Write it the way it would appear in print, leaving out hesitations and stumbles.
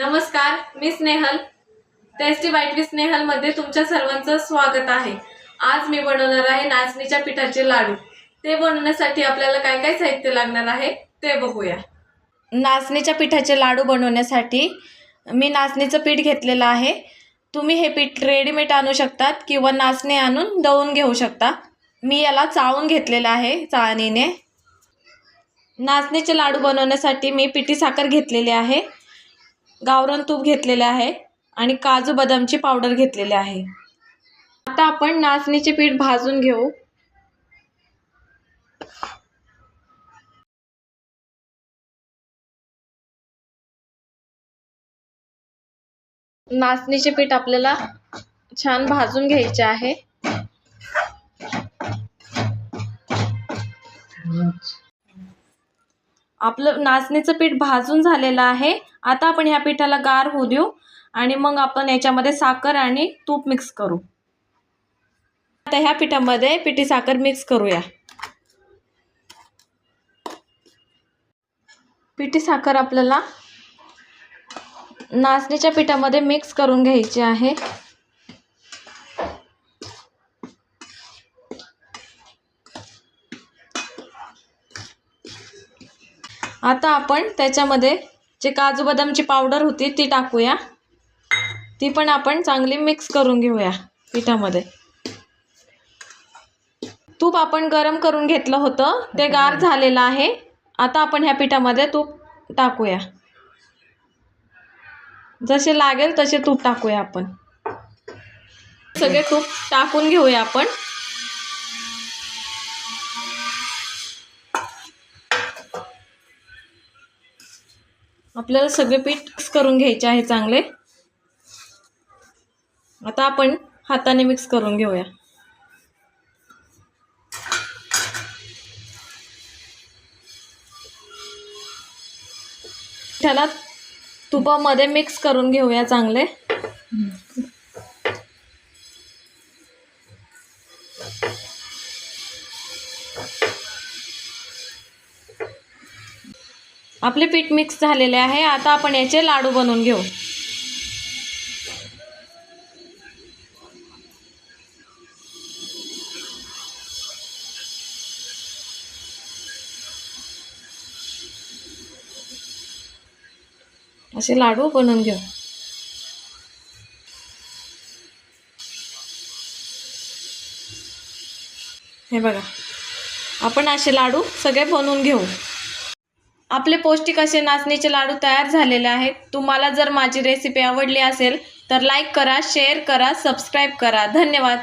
नमस्कार, मी Snehal. Tasty bite with Snehal मध्ये तुमच्या सर्वांचं स्वागत आहे. आज मी बनवणार आहे नाचणीच्या पिठाचे लाडू. ते बनवण्यासाठी आपल्याला काय काय साहित्य लागणार आहे ते बघूया. नाचणीच्या पिठाचे लाडू बनवण्यासाठी मी नाचणीचं पीठ घेतलेलं आहे. तुम्ही हे पीठ रेडीमेड आणू शकतात किंवा नाचणी आणून दळून घेऊ शकता. मी याला चाळून घेतलेलं आहे चाळणीने. नाचणीचे लाडू बनवण्यासाठी मी पिठी साखर घेतलेली आहे, गावरान तूप घेतलेले आहे आणि काजू बदामची पावडर घेतलेली आहे. आता आपण नाचणीचे पीठ भाजून घेऊ. नाचणीचे पीठ आपल्याला छान भाजून घ्यायचे आहे. आपलं नाचणीचं पीठ भाजून झालेलं आहे. आता आपण ह्या पिठाला गार होऊ देऊ आणि मग आपण याच्यामध्ये साखर आणि तूप मिक्स करू. आता ह्या पिठामध्ये पिठी साखर मिक्स करूया. पिठी साखर आपल्याला नाचणीच्या पिठामध्ये मिक्स करून घ्यायची आहे. आता आपण त्याच्यामध्ये जे काजू बदामची पावडर होती ती टाकूया. ती पण आपण चांगली मिक्स करून घेऊया पिठामध्ये. तूप आपण गरम करून घेतलं होतं, ते गार झालेलं आहे. आता आपण ह्या पिठामध्ये तूप टाकूया. जसे लागेल तसे तूप टाकूया. आपण सगळे तूप टाकून घेऊया. आपण आपल्याला सगळे पीठ मिक्स करून घ्यायचे आहे चांगले. आता आपण हाताने मिक्स करून घेऊया. त्याला तुपामध्ये मिक्स करून घेऊया चांगले. आपले पीठ मिक्स झालेले आहे. आता आपण याचे लाडू बनवून घेऊ. असे लाडू बनवून घेऊ. हे बघा, आपण असे लाडू सगळे बनवून घेऊ. आपले पौष्टिक असे नाचणीचे लाडू तयार झालेले आहेत. तुम्हाला जर माझी रेसिपी आवडली असेल तर लाईक करा, शेअर करा, सबस्क्राईब करा. धन्यवाद.